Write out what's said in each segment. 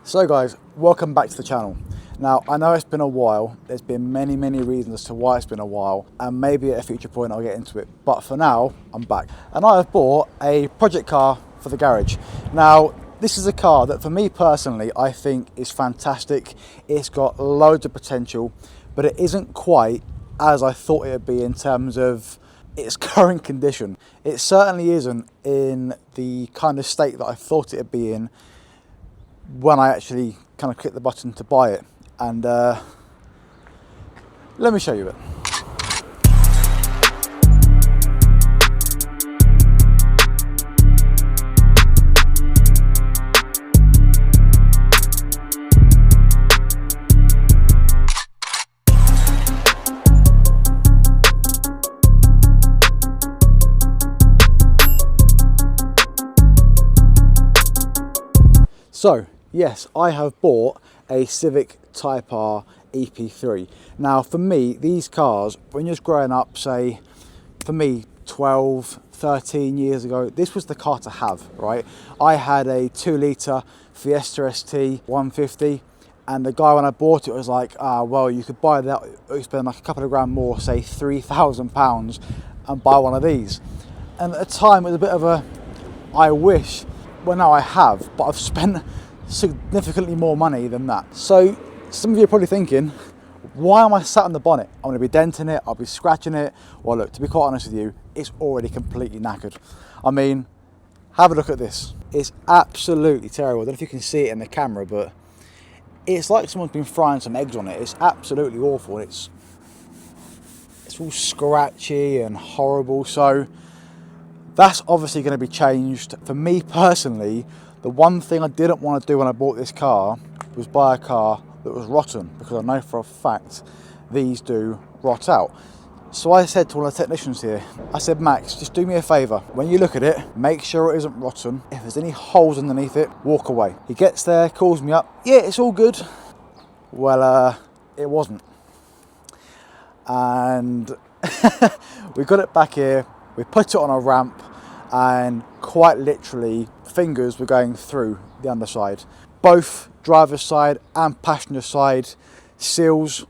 So guys, welcome back to the channel. Now, I know it's been a while. There's been many reasons as to why it's been a while, and maybe at a future point I'll get into it. But for now, I'm back. And I have bought a project car for the garage. Now, this is a car that for me personally, I think is fantastic. It's got loads of potential, but it isn't quite as I thought it would be in terms of its current condition. It certainly isn't in the kind of state that I thought it would be in when I actually kind of clicked the button to buy it. And let me show you it. So, yes, I have bought a Civic Type R EP3. Now, for me, these cars, when you're just growing up, say, for me, 12, 13 years ago, this was the car to have, right? I had a 2-litre Fiesta ST 150, and the guy, when I bought it, was like, well, you could buy that, you spend like a couple of grand more, say £3,000, and buy one of these. And at the time, it was a bit of a, I wish. Well, now I have, but I've spent significantly more money than that. So some of you are probably thinking, why am I sat on the bonnet? I'm going to be denting it, I'll be scratching it. Well, look, to be quite honest with you, it's already completely knackered. I mean, have a look at this. It's absolutely terrible. I don't know if you can see it in the camera, but it's like someone's been frying some eggs on it. It's absolutely awful. It's all scratchy and horrible. So that's obviously going to be changed. For me personally, the one thing I didn't want to do when I bought this car was buy a car that was rotten, because I know for a fact these do rot out. So I said to one of the technicians here, I said, Max, just do me a favour. When you look at it, make sure it isn't rotten. If there's any holes underneath it, walk away. He gets there, calls me up. Yeah, it's all good. Well, it wasn't. And we got it back here. We put it on a ramp, and quite literally fingers were going through the underside. Both driver's side and passenger side seals,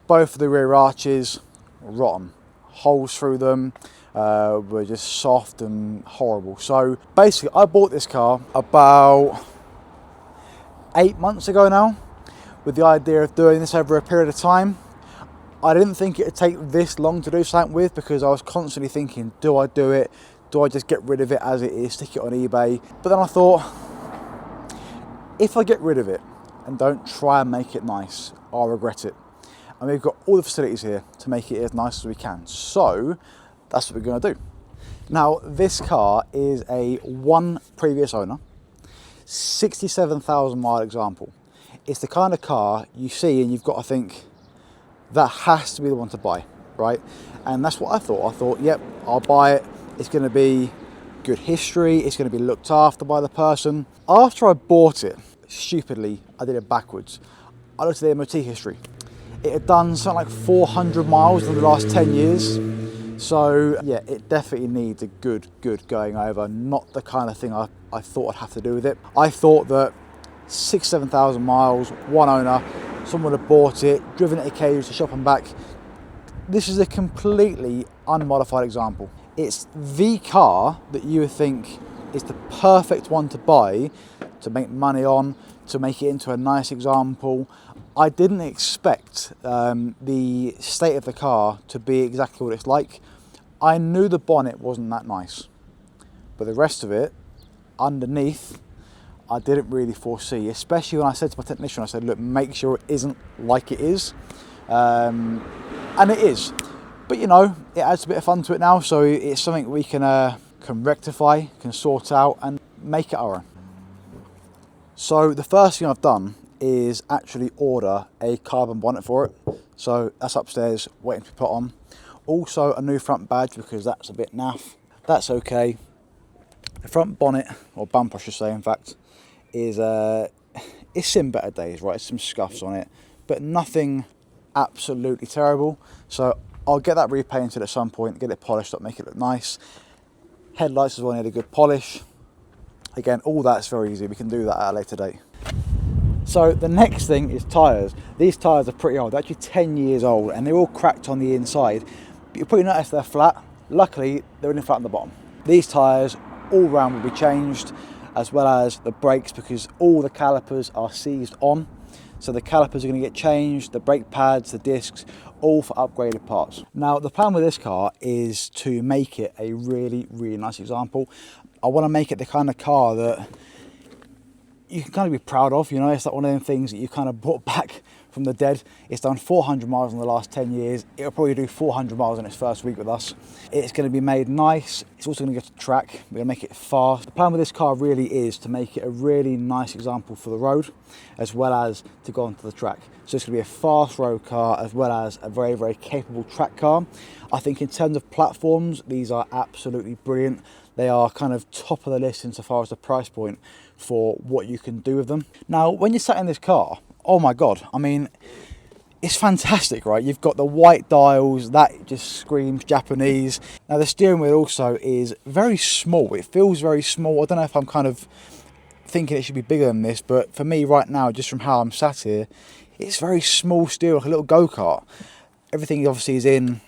both of the rear arches, rotten. Holes through them were just soft and horrible. So basically I bought this car about 8 months ago now, with the idea of doing this over a period of time. I didn't think it would take this long to do something with, because I was constantly thinking, do I do it? Do I just get rid of it as it is, stick it on eBay? But then I thought, if I get rid of it and don't try and make it nice, I'll regret it. And we've got all the facilities here to make it as nice as we can. So that's what we're going to do. Now, this car is a one previous owner, 67,000 mile example. It's the kind of car you see and you've got to think, that has to be the one to buy, right? And that's what I thought. I thought, yep, I'll buy it. It's going to be good history. It's going to be looked after by the person. After I bought it, stupidly, I did it backwards. I looked at the MOT history. It had done something like 400 miles in the last 10 years. So yeah, it definitely needs a good going over. Not the kind of thing I thought I'd have to do with it. I thought that 7,000 miles, one owner, someone would have bought it, driven it occasionally to shop and back. This is a completely unmodified example. It's the car that you would think is the perfect one to buy, to make money on, to make it into a nice example. I didn't expect the state of the car to be exactly what it's like. I knew the bonnet wasn't that nice, but the rest of it, underneath, I didn't really foresee, especially when I said to my technician, I said, look, make sure it isn't like it is. And it is. But you know, it adds a bit of fun to it now, so it's something we can rectify, can sort out and make it our own. So the first thing I've done is actually order a carbon bonnet for it. So that's upstairs, waiting to be put on. Also a new front badge, because that's a bit naff. That's okay. The front bonnet, or bumper I should say in fact, is it's seen better days, right? Some scuffs on it, but nothing absolutely terrible. So I'll get that repainted at some point, get it polished up, make it look nice. Headlights as well need a good polish. Again, all that's very easy. We can do that at a later date. So the next thing is tyres. These tyres are pretty old, they're actually 10 years old, and they're all cracked on the inside. But you'll probably notice they're flat. Luckily, they're only flat on the bottom. These tyres all round will be changed, as well as the brakes, because all the calipers are seized on. So the calipers are going to get changed, the brake pads, the discs, all for upgraded parts. Now the plan with this car is to make it a really, really nice example. I want to make it the kind of car that you can kind of be proud of, you know. It's like one of them things that you kind of brought back from the dead. It's done 400 miles in the last 10 years. It'll probably do 400 miles in its first week with us. It's going to be made nice. It's also going to go to track. We're going to make it fast. The plan with this car really is to make it a really nice example for the road, as well as to go onto the track. So it's going to be a fast road car, as well as a very, very capable track car. I think in terms of platforms, these are absolutely brilliant. They are kind of top of the list insofar as the price point for what you can do with them. Now, when you're sat in this car, oh my God, I mean, it's fantastic, right? You've got the white dials, that just screams Japanese. Now the steering wheel also is very small. It feels very small. I don't know if I'm kind of thinking it should be bigger than this, but for me right now, just from how I'm sat here, it's very small steering, like a little go-kart. Everything obviously is in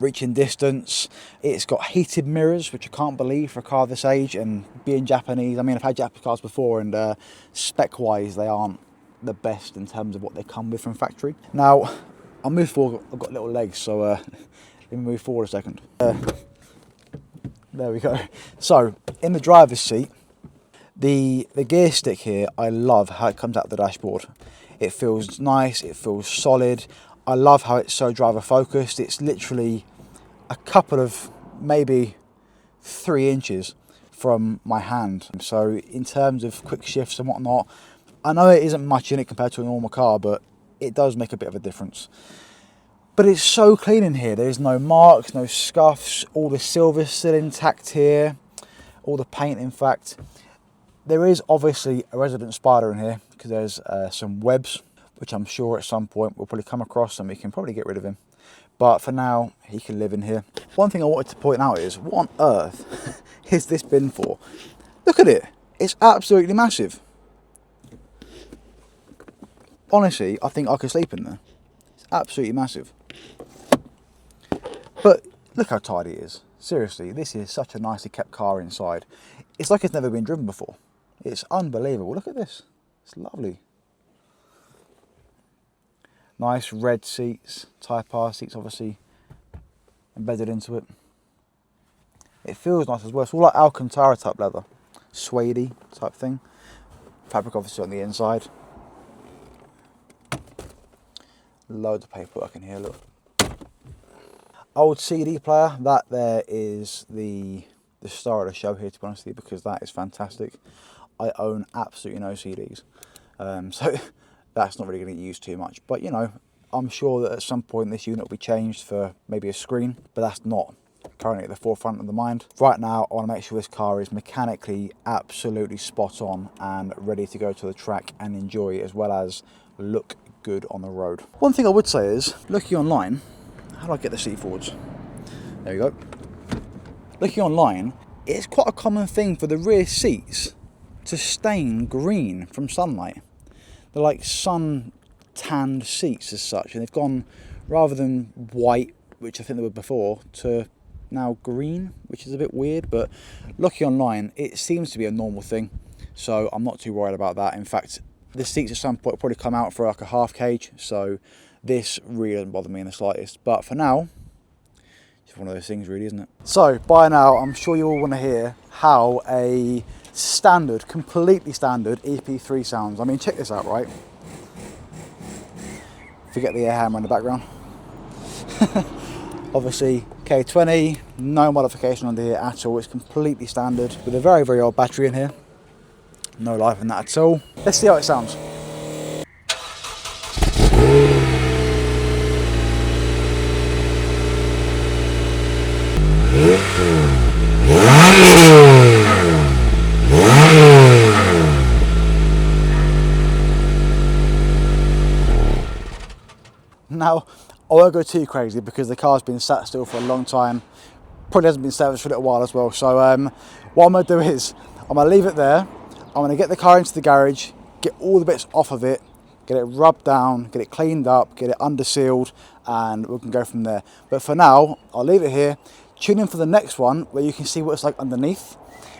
reaching distance. It's got heated mirrors, which I can't believe for a car this age, and being Japanese, I mean, I've had Japanese cars before, and spec-wise, they aren't the best in terms of what they come with from factory. Now, I'll move forward. I've got little legs, so let me move forward a second. There we go. So, in the driver's seat, the gear stick here, I love how it comes out the dashboard. It feels nice, it feels solid. I love how it's so driver focused. It's literally a couple of, maybe 3 inches from my hand. So in terms of quick shifts and whatnot, I know it isn't much in it compared to a normal car, but it does make a bit of a difference. But it's so clean in here. There's no marks, no scuffs. All the silver's still intact here. All the paint, in fact. There is obviously a resident spider in here because there's some webs, which I'm sure at some point we'll probably come across and we can probably get rid of him. But for now, he can live in here. One thing I wanted to point out is, what on earth is this bin for? Look at it. It's absolutely massive. Honestly, I think I could sleep in there. It's absolutely massive. But look how tidy it is. Seriously, this is such a nicely kept car inside. It's like it's never been driven before. It's unbelievable. Look at this. It's lovely. Nice red seats, Type R seats obviously embedded into it. It feels nice as well. It's all like Alcantara type leather, suede type thing. Fabric obviously on the inside. Loads of paperwork in here, look. Old CD player, that there is the star of the show here, to be honest with you, because that is fantastic. I own absolutely no CDs. So that's not really going to get used too much. But you know, I'm sure that at some point this unit will be changed for maybe a screen, but that's not currently at the forefront of the mind. Right now, I want to make sure this car is mechanically absolutely spot on and ready to go to the track and enjoy, as well as look good on the road. One thing I would say is, looking online, how do I get the seat forwards? There you go. Looking online, it's quite a common thing for the rear seats to stain green from sunlight. They're like sun-tanned seats as such, and they've gone, rather than white, which I think they were before, to now green, which is a bit weird, but looking online, it seems to be a normal thing, so I'm not too worried about that. In fact, the seats at some point will probably come out for like a half cage, so this really doesn't bother me in the slightest. But for now, it's one of those things really, isn't it? So by now, I'm sure you all want to hear how a standard, completely standard EP3 sounds. I mean, check this out, right? Forget the air hammer in the background. Obviously, K20, no modification under here at all. It's completely standard with a very, very old battery in here. No life in that at all. Let's see how it sounds. Now, I won't go too crazy because the car's been sat still for a long time. Probably hasn't been serviced for a little while as well. So what I'm going to do is, I'm going to leave it there. I'm going to get the car into the garage, get all the bits off of it, get it rubbed down, get it cleaned up, get it under sealed, and we can go from there. But for now, I'll leave it here. Tune in for the next one where you can see what it's like underneath,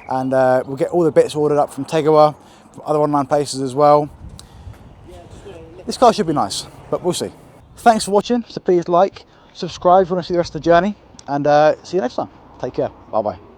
and we'll get all the bits ordered up from Tegawa, from other online places as well. This car should be nice, but we'll see. Thanks for watching, so please like, subscribe if you want to see the rest of the journey, and see you next time. Take care, bye bye.